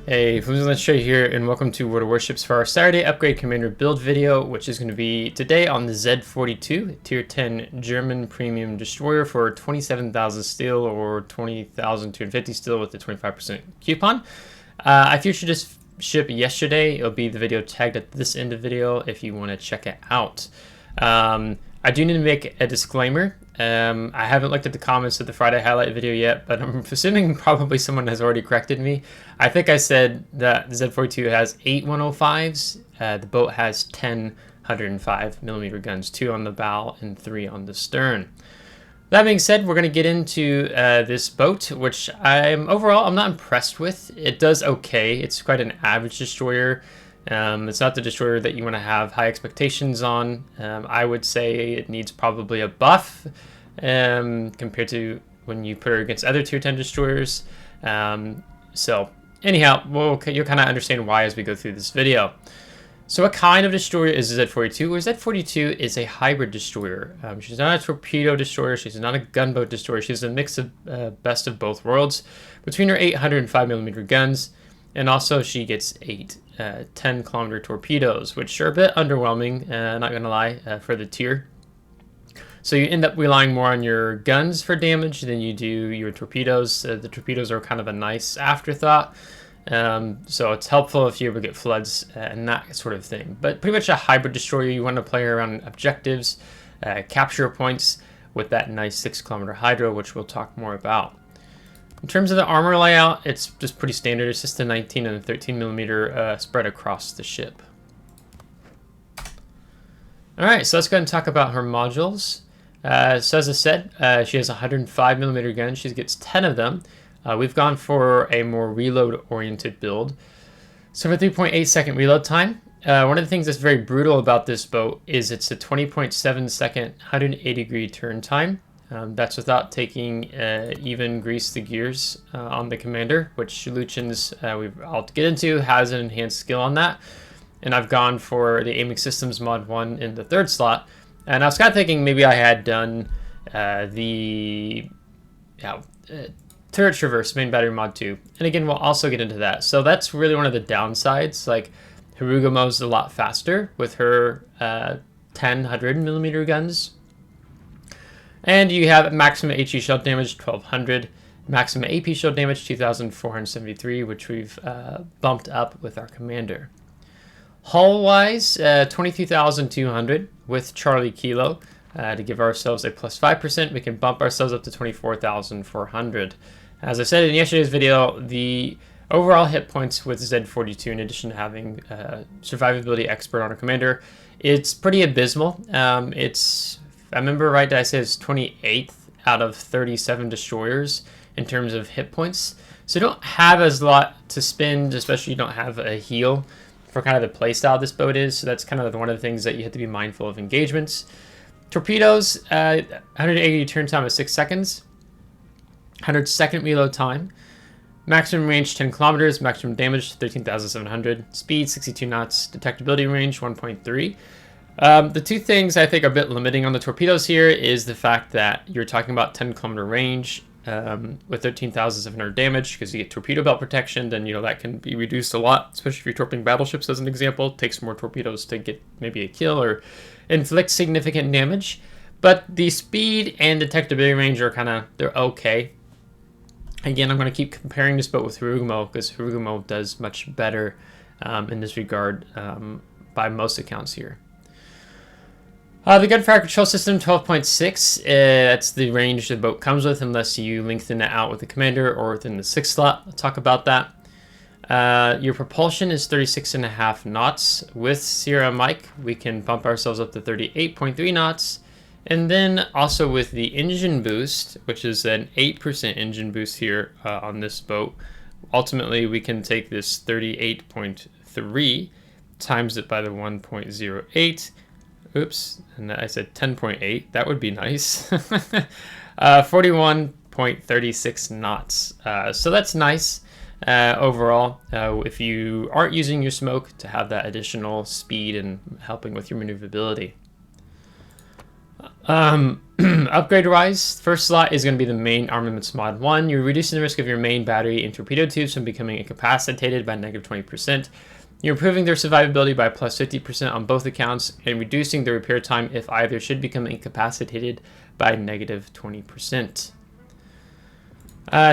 Hey, FlimsyLunchTray here, and welcome to World of Warships for our Saturday upgrade commander build video, which is going to be today on the Z-42, Tier 10 German premium destroyer for 27,000 steel or 20,250 steel with the 25% coupon. I featured this ship yesterday. It'll be the video tagged at this end of the video if you want to check it out. I do need to make a disclaimer. I haven't looked at the comments of the Friday highlight video yet, but I'm assuming probably someone has already corrected me. I think I said that the Z-42 has 8 105s. The boat has 10 105mm guns, 2 on the bow and 3 on the stern. That being said, we're going to get into this boat, which I'm not impressed with. It does okay. It's quite an average destroyer. It's not the destroyer that you want to have high expectations on. I would say it needs probably a buff compared to when you put her against other Tier 10 destroyers. So anyhow, you'll kind of understand why as we go through this video. So what kind of destroyer is the Z-42? Well, Z-42 is a hybrid destroyer. She's not a torpedo destroyer. She's not a gunboat destroyer. She's a mix of best of both worlds between her 805mm guns. And also she gets 8 10-kilometer torpedoes, which are a bit underwhelming, not going to lie, for the tier. So you end up relying more on your guns for damage than you do your torpedoes. The torpedoes are kind of a nice afterthought. So it's helpful if you ever get floods and that sort of thing. But pretty much a hybrid destroyer. You want to play around objectives, capture points with that nice 6-kilometer hydro, which we'll talk more about. In terms of the armor layout, it's just pretty standard. It's just a 19 and a 13mm spread across the ship. Alright, so let's go ahead and talk about her modules. So as I said, she has a 105mm gun. She gets 10 of them. We've gone for a more reload-oriented build. So for 3.8 second reload time, one of the things that's very brutal about this boat is it's a 20.7 second 180-degree turn time. That's without taking even grease the gears on the commander, which Lütjens, I'll get into, has an enhanced skill on that. And I've gone for the aiming systems mod 1 in the 3rd slot. And I was kind of thinking maybe I had done the turret traverse main battery mod 2. And again, we'll also get into that. So that's really one of the downsides. Like, Harugumo's a lot faster with her 10 100mm guns. And you have maximum HE shell damage, 1200, maximum AP shell damage, 2473, which we've bumped up with our commander. Hull-wise, 22,200 with Charlie Kilo. To give ourselves a plus 5%, we can bump ourselves up to 24,400. As I said in yesterday's video, the overall hit points with Z-42, in addition to having survivability expert on our commander, it's pretty abysmal. I remember right, I said it's 28th out of 37 destroyers in terms of hit points. So you don't have as a lot to spend, especially you don't have a heal for kind of the playstyle this boat is. So that's kind of one of the things that you have to be mindful of engagements. Torpedoes, 180 turn time of 6 seconds, 100-second reload time, maximum range 10 kilometers, maximum damage 13,700, speed 62 knots, detectability range 1.3. The two things I think are a bit limiting on the torpedoes here is the fact that you're talking about 10-kilometer range with 13,700 damage because you get torpedo belt protection. Then that can be reduced a lot, especially if you're torpedoing battleships as an example. It takes more torpedoes to get maybe a kill or inflict significant damage. But the speed and detectability range are they're okay. Again, I'm going to keep comparing this boat with Harugumo because Harugumo does much better in this regard by most accounts here. The gunfire control system, 12.6, that's the range the boat comes with unless you lengthen it out with the commander or within the 6th slot. I'll talk about that. Your propulsion is 36.5 knots. With Sierra Mike, we can bump ourselves up to 38.3 knots. And then also with the engine boost, which is an 8% engine boost here on this boat, ultimately we can take this 38.3, times it by the 1.08, oops, and I said 10.8. That would be nice. 41.36 knots. So that's nice overall. If you aren't using your smoke to have that additional speed and helping with your maneuverability. Upgrade-wise, first slot is going to be the main armaments mod 1. You're reducing the risk of your main battery and torpedo tubes from becoming incapacitated by -20%. You're improving their survivability by plus 50% on both accounts and reducing the repair time if either should become incapacitated by -20%.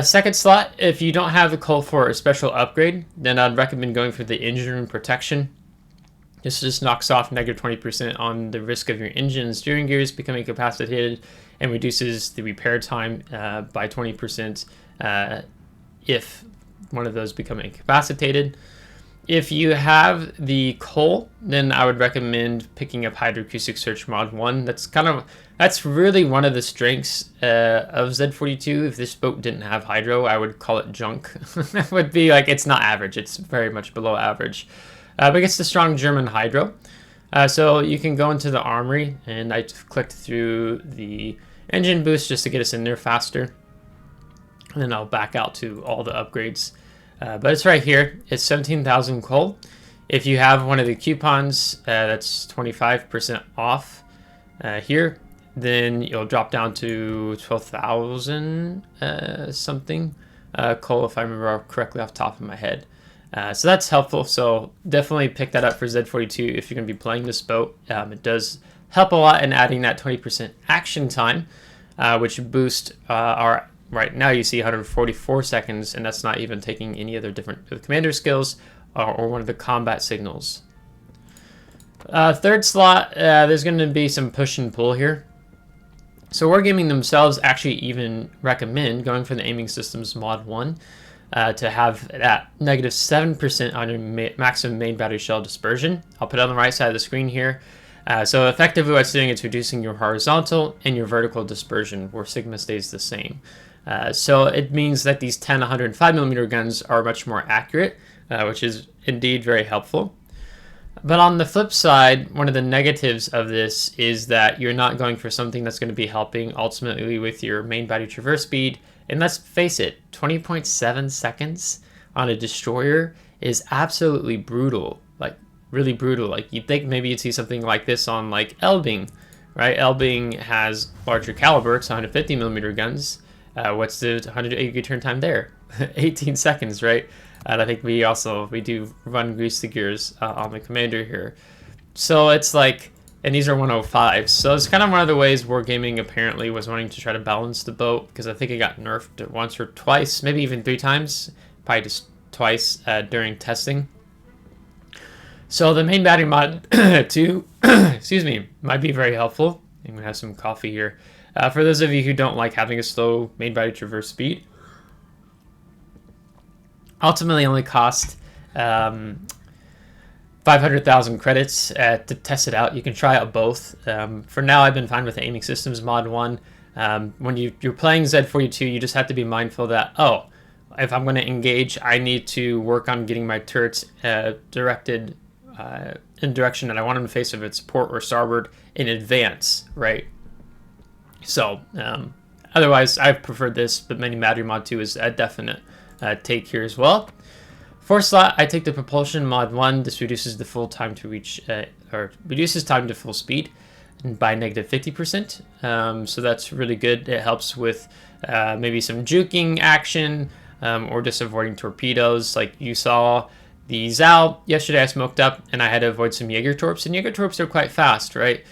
Second slot, if you don't have the coal for a special upgrade, then I'd recommend going for the engine room protection. This just knocks off -20% on the risk of your engine and steering gears becoming incapacitated and reduces the repair time by 20% if one of those become incapacitated. If you have the coal, then I would recommend picking up Hydroacoustic Search Mod 1. That's really one of the strengths of Z-42. If this boat didn't have hydro, I would call it junk. It would be like, it's not average, it's very much below average. But it's the strong German hydro. So you can go into the armory, and I clicked through the engine boost just to get us in there faster. And then I'll back out to all the upgrades. But it's right here. It's 17,000 coal. If you have one of the coupons, that's 25% off here. Then you'll drop down to 12,000 something coal, if I remember correctly off the top of my head. So that's helpful. So definitely pick that up for Z-42 if you're going to be playing this boat. It does help a lot in adding that 20% action time, which boosts our... Right now you see 144 seconds, and that's not even taking any other different commander skills or one of the combat signals. Third slot, there's going to be some push and pull here. So Wargaming themselves actually even recommend going for the Aiming Systems Mod 1 to have that -7% on your maximum main battery shell dispersion. I'll put it on the right side of the screen here. So effectively what it's doing is reducing your horizontal and your vertical dispersion, where sigma stays the same. So it means that these 10 105mm guns are much more accurate, which is indeed very helpful. But on the flip side, one of the negatives of this is that you're not going for something that's going to be helping ultimately with your main battery traverse speed. And let's face it, 20.7 seconds on a destroyer is absolutely brutal, like really brutal. Like you'd think maybe you'd see something like this on like Elbing, right? Elbing has larger caliber, it's 150mm guns. What's the 180 turn time there? 18 seconds, right? And I think we do run grease the gears on the commander here. So it's like, and these are 105s. So it's kind of one of the ways Wargaming apparently was wanting to try to balance the boat, because I think it got nerfed once or twice, maybe even 3 times, probably just twice during testing. So the main battery mod 2, excuse me, might be very helpful. I'm gonna have some coffee here. For those of you who don't like having a slow main battery traverse speed, ultimately only cost 500,000 credits to test it out. You can try out both. For now, I've been fine with the Aiming Systems Mod 1. When you're playing Z-42, you just have to be mindful that, oh, if I'm going to engage, I need to work on getting my turrets directed in direction that I want them to face, if it's port or starboard, in advance, right? So, otherwise, I've preferred this, but Main Battery Mod 2 is a definite take here as well. Fourth slot, I take the Propulsion Mod 1. This reduces the full time to reach, or reduces time to full speed by -50%. So that's really good. It helps with maybe some juking action, or just avoiding torpedoes. Like you saw the Zal yesterday, I smoked up and I had to avoid some Jägertorps, and Jägertorps are quite fast, right?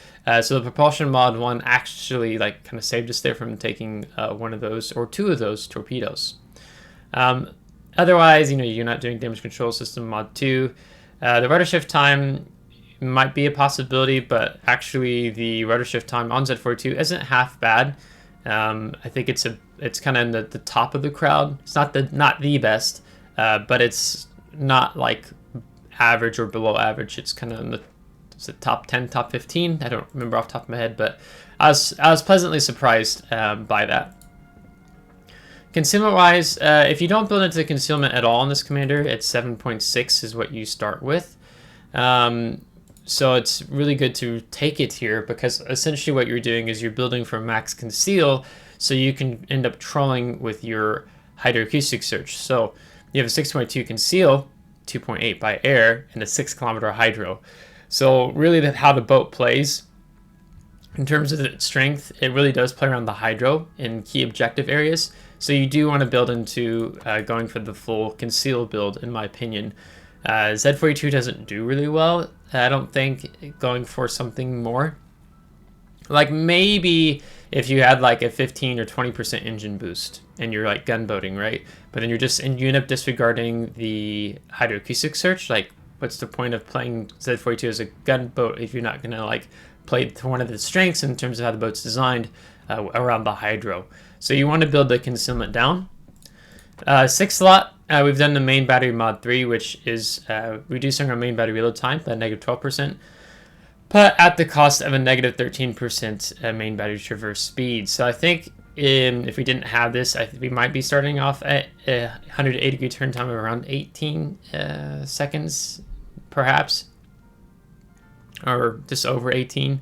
So the Propulsion Mod 1 actually like kind of saved us there from taking one of those or 2 of those torpedoes. Otherwise, you're not doing Damage Control System Mod 2. The rudder shift time might be a possibility, but actually the rudder shift time on Z-42 isn't half bad. I think it's kind of in the top of the crowd. It's not the best, but it's not like average or below average. It's kind of in the top 10, top 15. I don't remember off the top of my head, but I was pleasantly surprised by that. Concealment wise, if you don't build into the concealment at all in this commander, it's 7.6 is what you start with. So it's really good to take it here, because essentially what you're doing is you're building for max conceal, so you can end up trolling with your hydroacoustic search. So you have a 6.2 conceal, 2.8 by air, and a 6 kilometer hydro. So really how the boat plays In terms of the strength, it really does play around the hydro in key objective areas. So you do want to build into going for the full conceal build, in my opinion. Z-42 doesn't do really well. I don't think going for something more. Like maybe if you had like a 15 or 20% engine boost and you're like gunboating, right? But then you end up disregarding the hydroacoustic search. Like, what's the point of playing Z-42 as a gunboat if you're not gonna like play to one of the strengths in terms of how the boat's designed around the hydro? So you want to build the concealment down. 6 slot, we've done the main battery mod 3, which is reducing our main battery reload time by -12%, but at the cost of a -13% main battery traverse speed. So I think if we didn't have this, I think we might be starting off at a 180 degree turn time of around 18 seconds, perhaps, or just over 18.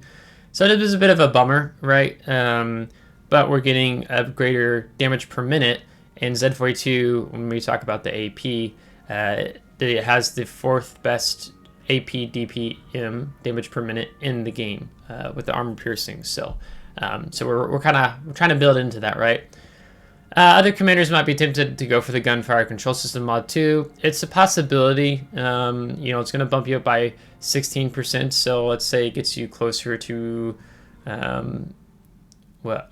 So it is a bit of a bummer, right? But we're getting a greater damage per minute. In Z-42, when we talk about the AP, it has the 4th best AP DPM, damage per minute, in the game with the armor piercing. So we're trying to build into that, right? Other commanders might be tempted to go for the gunfire control system mod 2. It's a possibility. You know, it's going to bump you up by 16%. So let's say it gets you closer to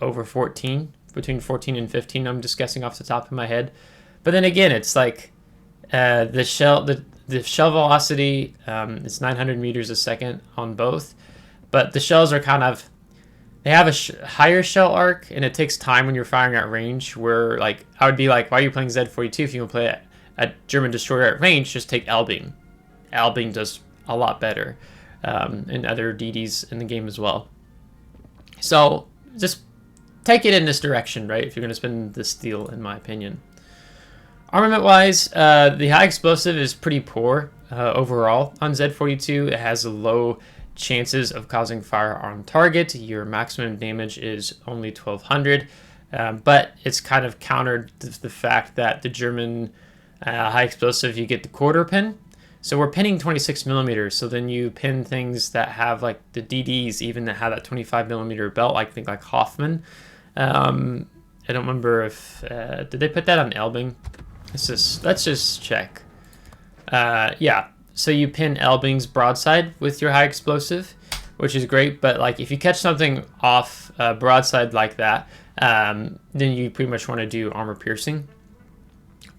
over 14, between 14 and 15. I'm just guessing off the top of my head. But then again, it's like the shell velocity is 900 meters a second on both, but the shells are kind of, they have a higher shell arc, and it takes time when you're firing at range, where like I would be like, why are you playing Z-42 if you can play a German destroyer at range? Just take Elbing. Elbing does a lot better, and other DDs in the game as well. So just take it in this direction, right, if you're going to spend the steel, in my opinion. Armament wise, the high explosive is pretty poor overall on Z-42. It has low chances of causing fire on target. Your maximum damage is only 1200, but it's kind of countered the fact that the German high explosive, you get the quarter pin. So we're pinning 26 millimeters. So then you pin things that have like the DDs, even that have that 25 millimeter belt, like think like Hoffman. I don't remember if did they put that on Elbing? Let's just check. Yeah. So you pin Elbing's broadside with your high explosive, which is great. But like if you catch something off broadside like that, then you pretty much want to do armor piercing.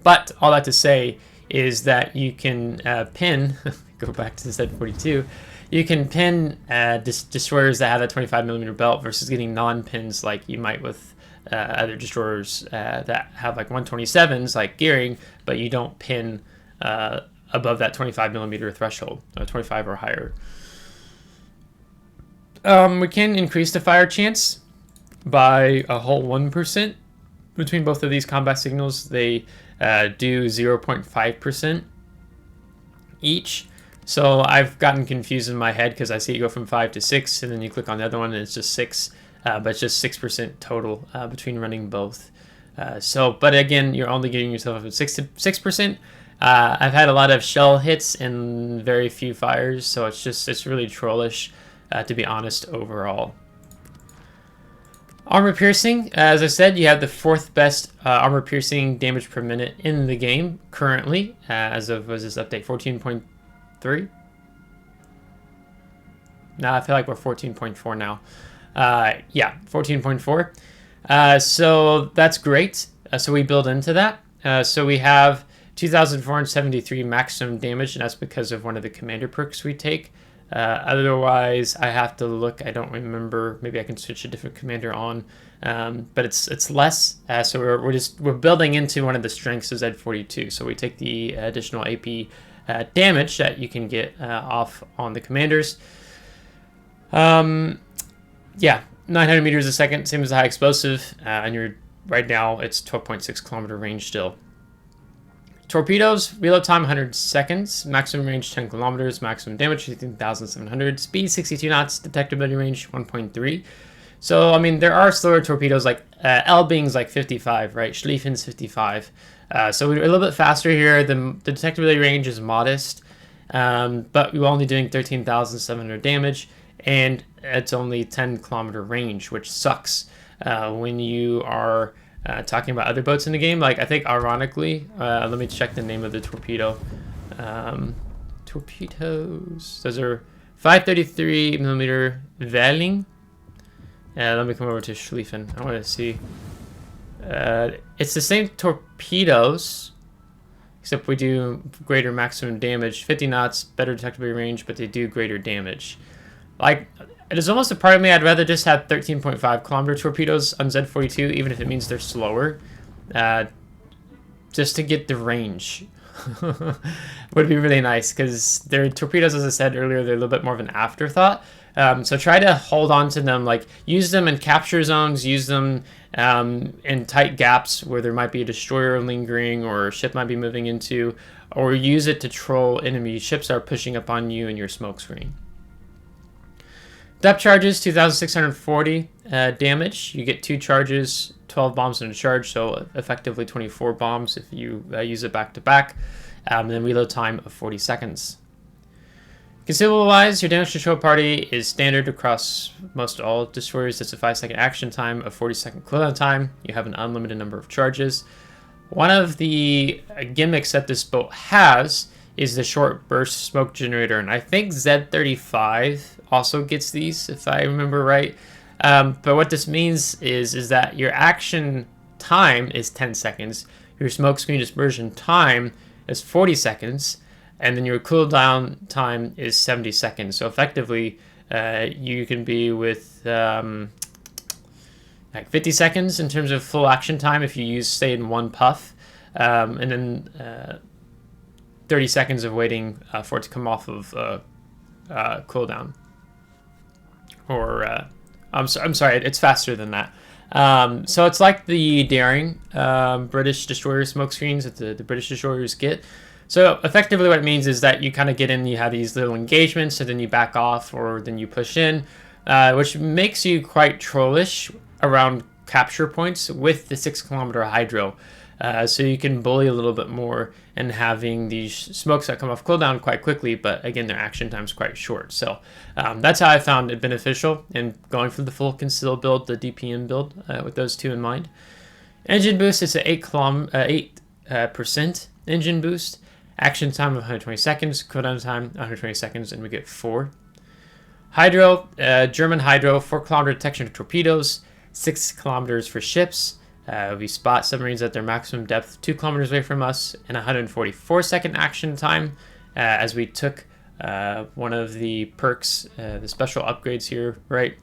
But all that to say is that you can pin, go back to the Z-42, you can pin destroyers that have a 25 millimeter belt versus getting non-pins like you might with other destroyers that have like 127s like Gearing, but you don't pin above that 25 millimeter threshold, 25 or higher. We can increase the fire chance by a whole 1% between both of these combat signals. They do 0.5% each. So I've gotten confused in my head because I see it go from 5 to 6, and then you click on the other one and it's just 6, but it's just 6% total between running both. But again, you're only getting yourself up at 6%. I've had a lot of shell hits and very few fires, so it's really trollish, to be honest, overall. Armor piercing, as I said, you have the 4th best armor piercing damage per minute in the game currently, as of, was this update 14.3? No, I feel like we're 14.4 now. Yeah, 14.4. So that's great. So we build into that. So we have 2,473 maximum damage, and that's because of one of the commander perks we take. Otherwise, I have to look. I don't remember. Maybe I can switch a different commander on, but it's less. So we're building into one of the strengths of Z-42. So we take the additional AP damage that you can get off on the commanders. Yeah, 900 meters a second, same as the high explosive, and you're right now it's 12.6 kilometer range still. Torpedoes, reload time 100 seconds, maximum range 10 kilometers, maximum damage 15,700, speed 62 knots, detectability range 1.3. So, I mean, there are slower torpedoes like Elbing's like 55, right? Schlieffen's 55. So we're a little bit faster here. The detectability range is modest, but we're only doing 13,700 damage. and it's only 10-kilometer range, which sucks when you are talking about other boats in the game. Like, I think ironically, let me check the name of the torpedo. Torpedoes, those are 533 millimeter Velling. Let me come over to Schlieffen. I want to see. It's the same torpedoes, except we do greater maximum damage. 50 knots, better detectability range, but they do greater damage. Like, it is almost a part of me, I'd rather just have 13.5 kilometer torpedoes on Z-42, even if it means they're slower, just to get the range. Would be really nice, because their torpedoes, as I said earlier, they're a little bit more of an afterthought. So try to hold on to them, like use them in capture zones, use them in tight gaps where there might be a destroyer lingering or a ship might be moving into, or use it to troll enemy ships that are pushing up on you in your smoke screen. Depth charges, 2,640 damage. You get 2 charges, 12 bombs in a charge, so effectively 24 bombs if you use it back to back. And then reload time of 40 seconds. Consumable-wise, your damage control party is standard across most all destroyers. It's a 5-second action time, a 40-second cooldown time. You have an unlimited number of charges. One of the gimmicks that this boat has is the short burst smoke generator, and I think Z-35 also gets these, if I remember right. But what this means is that your action time is 10 seconds, your smoke screen dispersion time is 40 seconds, and then your cooldown time is 70 seconds. So effectively, you can be with like 50 seconds in terms of full action time if you stay in one puff, and then 30 seconds of waiting for it to come off of cooldown. Or I'm sorry, it's faster than that. So it's like the Daring British destroyer smoke screens that the British destroyers get. So effectively what it means is that you kind of get in, you have these little engagements, so then you back off or then you push in, which makes you quite trollish around capture points with the 6-kilometer hydro. So you can bully a little bit more and having these smokes that come off cooldown quite quickly, but again, their action time is quite short. So that's how I found it beneficial in going for the full conceal build, the DPM build, with those two in mind. Engine boost, it's an 8% engine boost. Action time of 120 seconds, cooldown time 120 seconds, and we get 4. Hydro, German hydro, 4-kilometer detection of torpedoes, 6 kilometers for ships. We spot submarines at their maximum depth 2 kilometers away from us, and 144-second action time as we took one of the perks, the special upgrades here, right?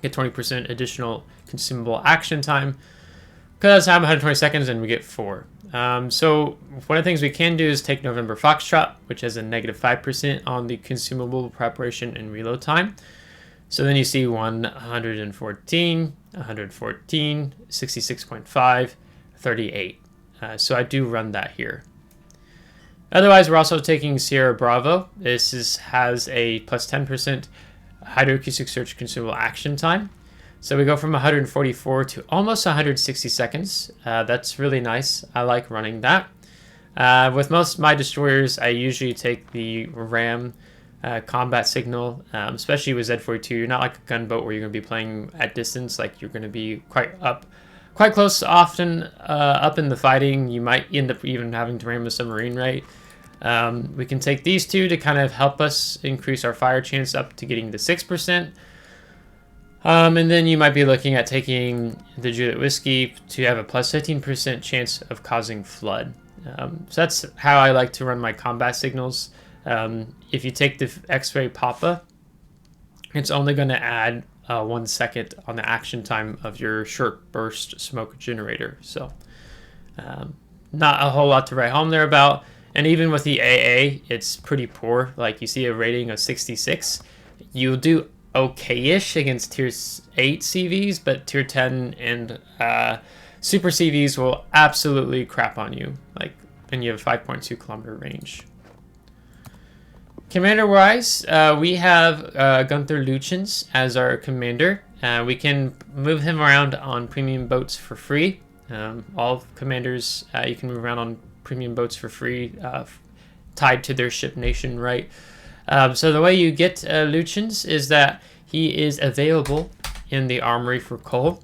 Get 20% additional consumable action time. Cooldown time 120 seconds, and we get 4. So one of the things we can do is take November Foxtrot, which has a negative 5% on the consumable preparation and reload time. So then you see 114, 114, 66.5, 38. So I do run that here. Otherwise, we're also taking Sierra Bravo. This has a plus 10% hydroacoustic search consumable action time. So we go from 144 to almost 160 seconds. That's really nice. I like running that. With most of my destroyers, I usually take the RAM combat signal, especially with Z-42. You're not like a gunboat where you're going to be playing at distance. Like, you're going to be quite close often up in the fighting. You might end up even having to ram a submarine, right? We can take these two to kind of help us increase our fire chance up to getting the 6%. And then you might be looking at taking the Juliet Whiskey to have a plus 15% chance of causing flood. So that's how I like to run my combat signals. If you take the X-ray Papa, it's only going to add 1 second on the action time of your short burst smoke generator. So not a whole lot to write home there about. And even with the AA, it's pretty poor. Like, you see a rating of 66. You'll do okay-ish against tier 8 CVs, but tier 10 and super CVs will absolutely crap on you. Like, and you have a 5.2 kilometer range. Commander-wise, we have Günther Lütjens as our commander. We can move him around on premium boats for free. All commanders you can move around on premium boats for free, tied to their ship nation, right? So the way you get Lütjens is that he is available in the armory for coal.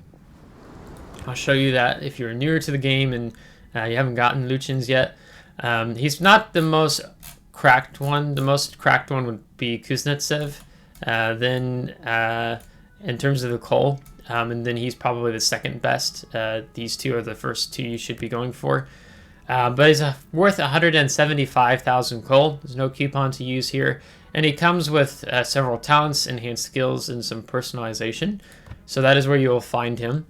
I'll show you that if you're newer to the game and you haven't gotten Lütjens yet. He's not the most cracked one. The most cracked one would be Kuznetsov. Then in terms of the coal, and then he's probably the second best. These two are the first two you should be going for. But he's worth 175,000 coal. There's no coupon to use here. And he comes with several talents, enhanced skills, and some personalization. So that is where you will find him.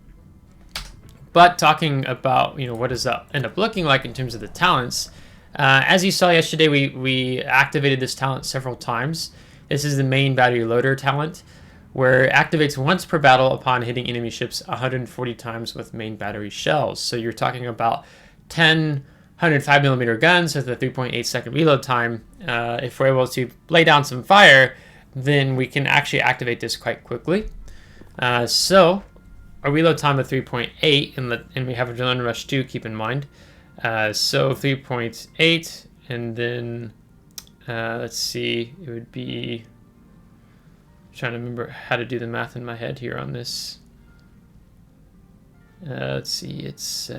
But talking about, what does that end up looking like in terms of the talents, as you saw yesterday, we activated this talent several times. This is the main battery loader talent, where it activates once per battle upon hitting enemy ships 140 times with main battery shells. So you're talking about 10 105mm guns with a 3.8 second reload time. If we're able to lay down some fire, then we can actually activate this quite quickly. So a reload time of 3.8, and we have Adrenaline Rush 2, keep in mind. So 3.8, and then let's see, it would be, I'm trying to remember how to do the math in my head here on this. Let's see, it's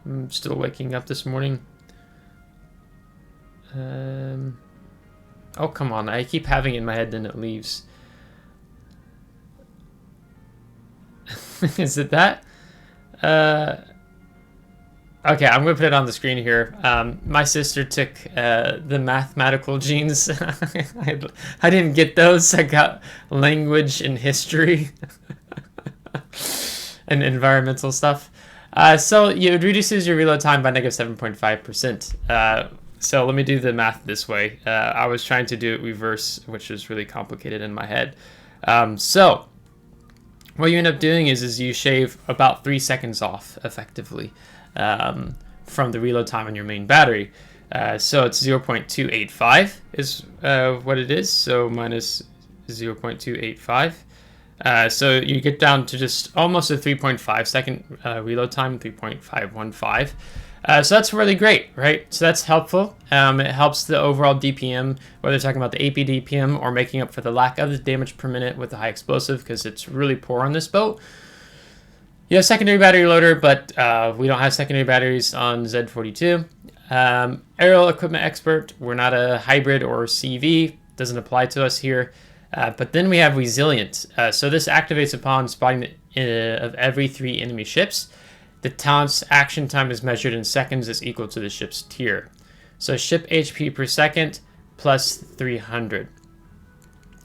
I'm still waking up this morning. Oh, come on, I keep having it in my head, then it leaves. Is it that? Okay, I'm going to put it on the screen here. My sister took the mathematical genes. I didn't get those. I got language and history and environmental stuff. So it reduces your reload time by -7.5%. So let me do the math this way. I was trying to do it reverse, which was really complicated in my head. So what you end up doing is you shave about 3 seconds off, effectively, from the reload time on your main battery. So it's 0.285 is what it is, so minus 0.285. So you get down to just almost a 3.5 second reload time, 3.515. So that's really great, right? So that's helpful. It helps the overall DPM, whether talking about the AP DPM or making up for the lack of the damage per minute with the high explosive, because it's really poor on this boat. You have secondary battery loader, but we don't have secondary batteries on Z-42. Aerial equipment expert, we're not a hybrid or CV, doesn't apply to us here. But then we have resilient. So this activates upon spotting of every 3 enemy ships. The talent's action time is measured in seconds is equal to the ship's tier. So ship HP per second plus 300.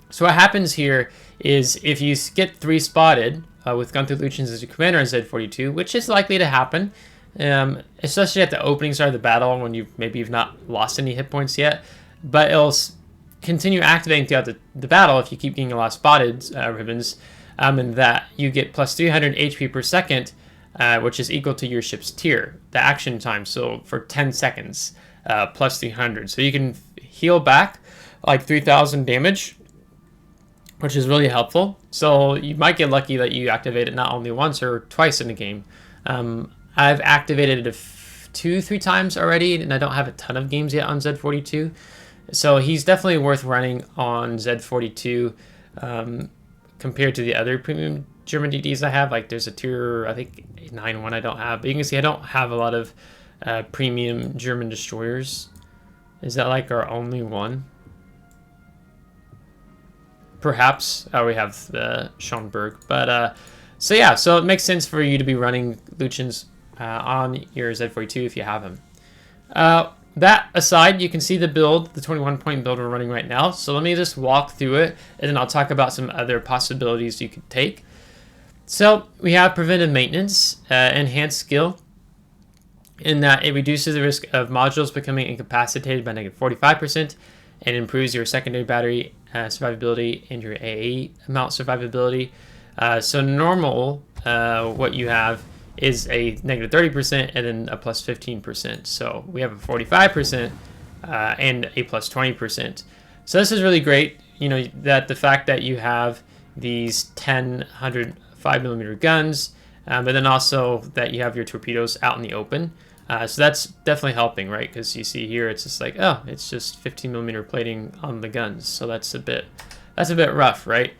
So what happens here is if you get 3 spotted with Günther Lütjens as your commander on Z-42, which is likely to happen, especially at the opening start of the battle when you've not lost any hit points yet, but it'll continue activating throughout the battle if you keep getting a lot of spotted ribbons, and that you get plus 300 HP per second, which is equal to your ship's tier, the action time. So for 10 seconds, plus 300. So you can heal back like 3,000 damage, which is really helpful. So you might get lucky that you activate it not only once or twice in the game. I've activated it 2-3 times already, and I don't have a ton of games yet on Z-42. So he's definitely worth running on Z-42 compared to the other premium German DDs I have. Like there's a tier, I think 9 one I don't have. But you can see I don't have a lot of premium German destroyers. Is that like our only one? Perhaps. We have the Schönberg. But so yeah, so it makes sense for you to be running Lütjens on your Z-42 if you have him. That aside, you can see the build, the 21-point build we're running right now. So let me just walk through it, and then I'll talk about some other possibilities you could take. So we have preventive maintenance, enhanced skill, in that it reduces the risk of modules becoming incapacitated by -45% and improves your secondary battery survivability and your AA amount survivability. So normal, what you have is a -30% and then a plus 15%. So we have a 45% and a plus 20%. So this is really great, that the fact that you have these 10 105mm guns, but then also that you have your torpedoes out in the open. So that's definitely helping, right? Because you see here, it's just like, oh, it's just 15 millimeter plating on the guns. So that's a bit rough, right?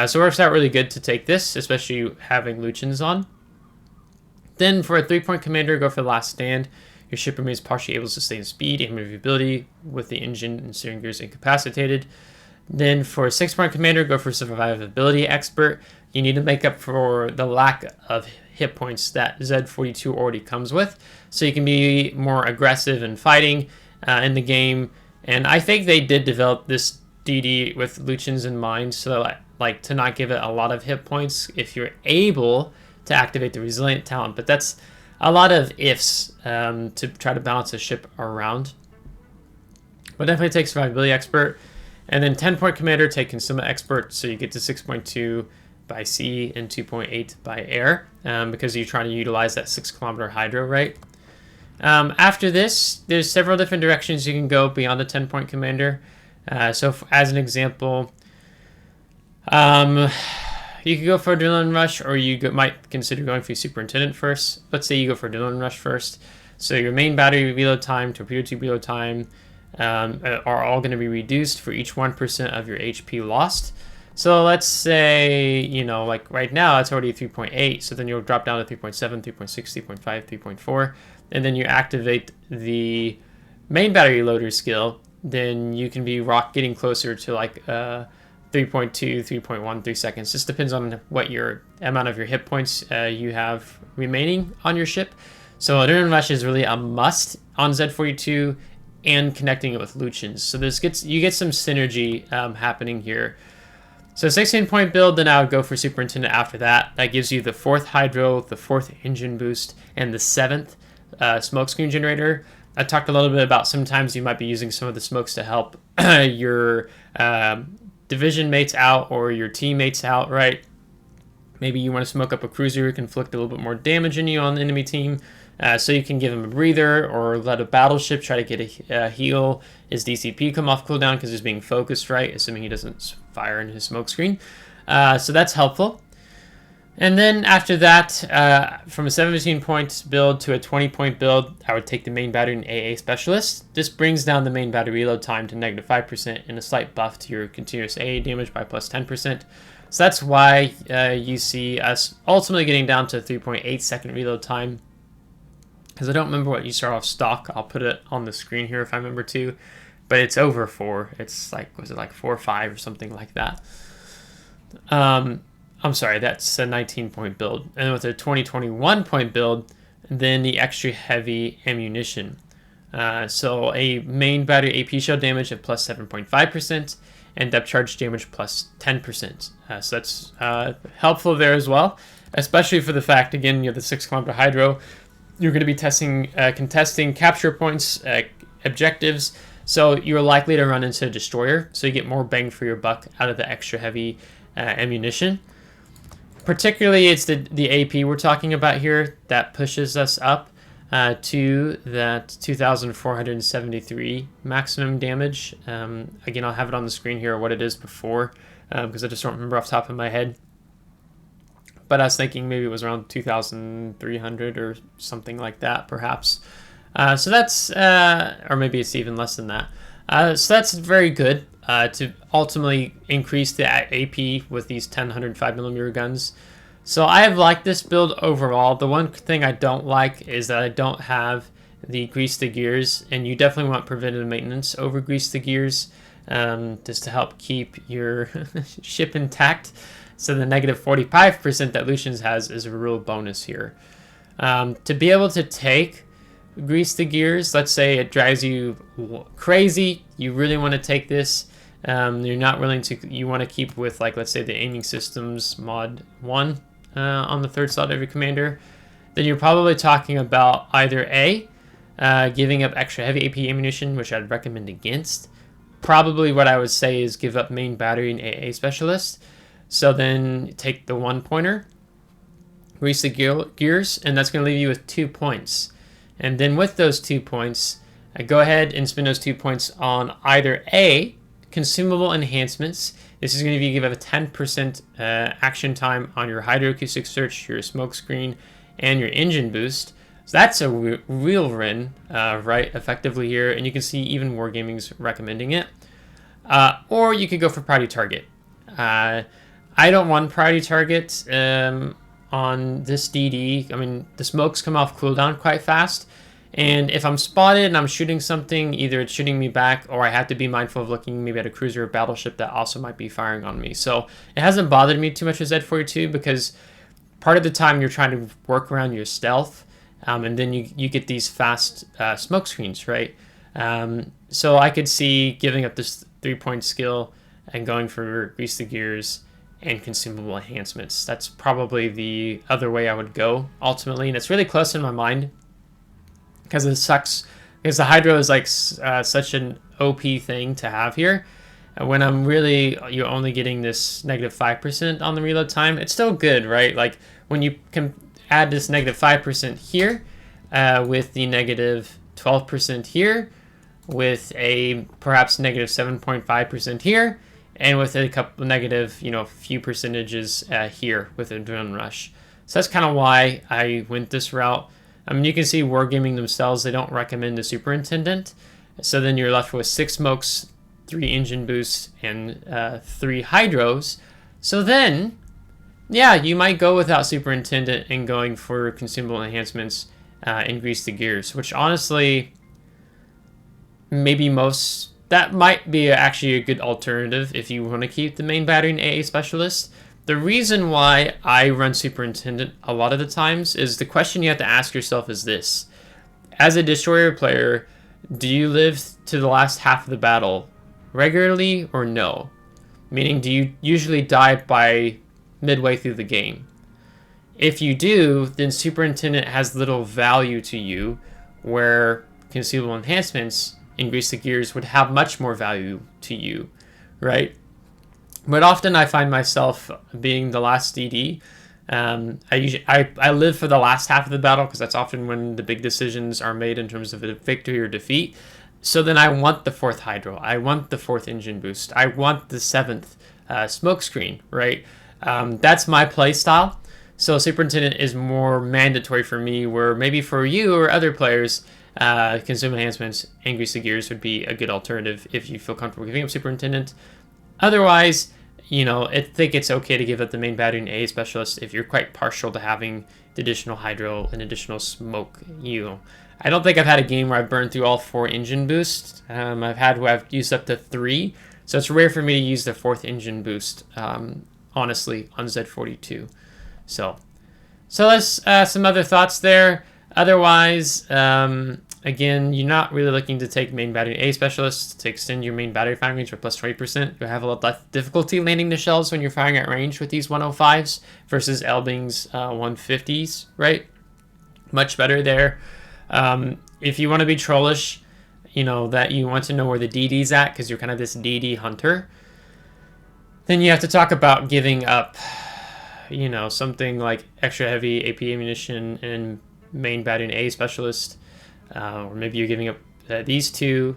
So it works out really good to take this, especially having Lütjens on. Then for a 3-point commander, go for the last stand. Your ship remains partially able to sustain speed and maneuverability with the engine and steering gears incapacitated. Then for a 6-point commander, go for survivability expert. You need to make up for the lack of hit points that Z-42 already comes with, so you can be more aggressive in fighting in the game. And I think they did develop this DD with Lütjens in mind, so like to not give it a lot of hit points if you're able to activate the resilient talent. But that's a lot of ifs to try to balance a ship around. But definitely take survivability expert. And then 10-point commander, take consumer expert, so you get to 6.2 by sea and 2.8 by air, because you're trying to utilize that 6-kilometer hydro, right? After this, there's several different directions you can go beyond the 10-point commander. So as an example, you could go for adrenaline rush, or you might consider going for superintendent first. Let's say you go for adrenaline rush first. So your main battery reload time, torpedo tube reload time are all going to be reduced for each 1% of your HP lost. So let's say, you know, like right now it's already 3.8, so then you'll drop down to 3.7, 3.6, 3.5, 3.4, and then you activate the main battery loader skill, then you can be getting closer to like 3.2, 3.1, 3 seconds. Just depends on what your amount of your hit points you have remaining on your ship. So adrenaline rush is really a must on Z-42 and connecting it with Lütjens. So you get some synergy happening here. So 16-point build, then I would go for superintendent after that. That gives you the 4th hydro, the 4th engine boost, and the 7th smokescreen generator. I talked a little bit about sometimes you might be using some of the smokes to help your division mates out or your teammates out, right? Maybe you want to smoke up a cruiser, inflict a little bit more damage on you on the enemy team, so you can give him a breather or let a battleship try to get a heal. His DCP come off cooldown because he's being focused, right? Assuming he doesn't fire in his smoke screen. So that's helpful. And then after that, from a 17-point build to a 20-point build, I would take the main battery and AA specialist. This brings down the main battery reload time to -5% and a slight buff to your continuous AA damage by plus 10%. So that's why you see us ultimately getting down to 3.8 second reload time. Because I don't remember what you start off stock. I'll put it on the screen here if I remember to. But it's over 4. It's like, was it like 4 or 5 or something like that? I'm sorry, that's a 19-point build. And with a 21-point build, then the extra heavy ammunition. So a main battery AP shell damage of plus 7.5% and depth charge damage plus 10%. So that's helpful there as well, especially for the fact, again, you have the 6-kilometer hydro. You're going to be contesting capture points, objectives, so you're likely to run into a destroyer, so you get more bang for your buck out of the extra heavy ammunition. Particularly, it's the AP we're talking about here that pushes us up to that 2,473 maximum damage. Again, I'll have it on the screen here what it is before, because I just don't remember off the top of my head. But I was thinking maybe it was around 2,300 or something like that, perhaps. So that's, or maybe it's even less than that. So that's very good to ultimately increase the AP with these 105mm guns. So I have liked this build overall. The one thing I don't like is that I don't have the grease the gears, and you definitely want preventative maintenance over grease the gears, just to help keep your ship intact. So the -45% that Lütjens has is a real bonus here. To be able to take grease the gears, let's say it drives you crazy, you really want to take this, you're not willing to, you want to keep with, like, let's say the aiming systems mod 1 on the 3rd slot of your commander, then you're probably talking about either A, giving up extra heavy AP ammunition, which I'd recommend against. Probably what I would say is give up main battery and AA specialist. So then take the 1-pointer, grease the gears, and that's going to leave you with 2 points. And then with those 2 points, go ahead and spend those 2 points on either A, consumable enhancements. This is going to give a 10% action time on your hydroacoustic search, your smoke screen, and your engine boost. So that's a real win, right, effectively here. And you can see even Wargaming's recommending it. Or you could go for priority target. I don't want priority target on this DD. I mean, the smokes come off cooldown quite fast. And if I'm spotted and I'm shooting something, either it's shooting me back or I have to be mindful of looking maybe at a cruiser or battleship that also might be firing on me. So it hasn't bothered me too much with Z-42 because part of the time you're trying to work around your stealth, and then you get these fast smoke screens, right? So I could see giving up this 3-point skill and going for Grease the Gears and consumable enhancements. That's probably the other way I would go ultimately, and it's really close in my mind. Because it sucks, because the Hydro is like such an OP thing to have here. And when you're only getting this -5% on the reload time, it's still good, right? Like when you can add this -5% here with the -12% here, with a perhaps -7.5% here, and with a couple negative, few percentages here with Adrenaline Rush. So that's kind of why I went this route. I mean, you can see Wargaming themselves, they don't recommend the Superintendent. So then you're left with 6 smokes, 3 engine boosts, and 3 hydros. So then, yeah, you might go without Superintendent and going for consumable enhancements and Grease the Gears, which honestly, that might be actually a good alternative if you want to keep the main battery and AA Specialist. The reason why I run Superintendent a lot of the times is the question you have to ask yourself is this. As a Destroyer player, do you live to the last half of the battle regularly or no? Meaning, do you usually die by midway through the game? If you do, then Superintendent has little value to you, where consumable enhancements and Grease the Gears would have much more value to you, right? But often I find myself being the last DD. I live for the last half of the battle because that's often when the big decisions are made in terms of a victory or defeat. So then I want the 4th Hydro. I want the 4th engine boost. I want the 7th smoke screen, right? That's my play style. So Superintendent is more mandatory for me, where maybe for you or other players, Consume Enhancements and Grease the Gears would be a good alternative if you feel comfortable giving up Superintendent. Otherwise, I think it's okay to give up the main battery and AA Specialist if you're quite partial to having the additional hydro and additional smoke. I don't think I've had a game where I've burned through all 4 engine boosts. I've had where I've used up to 3, so it's rare for me to use the 4th engine boost, honestly, on Z-42. So that's some other thoughts there. Otherwise, again, you're not really looking to take main battery A specialist to extend your main battery firing range for plus 20%. You'll have a lot less difficulty landing the shells when you're firing at range with these 105s versus Elbing's 150s, right? Much better there. If you want to be trollish, that you want to know where the DD's at because you're kind of this DD hunter, then you have to talk about giving up, something like extra heavy AP ammunition and main battery and A specialist. Or maybe you're giving up these 2,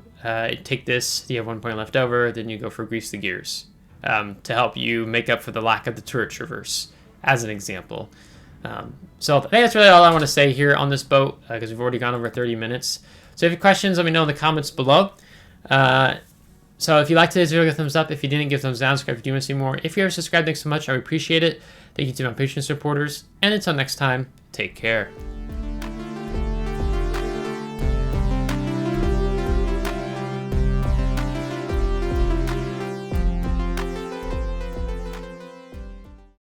take this, you have 1 point left over, then you go for Grease the Gears to help you make up for the lack of the turret traverse, as an example. So I think that's really all I want to say here on this boat, because we've already gone over 30 minutes. So if you have questions, let me know in the comments below. So if you liked today's video, give a thumbs up. If you didn't, give a thumbs down. Subscribe if you want to see more. If you're subscribed, thanks so much. I appreciate it. Thank you to my Patreon supporters. And until next time, take care.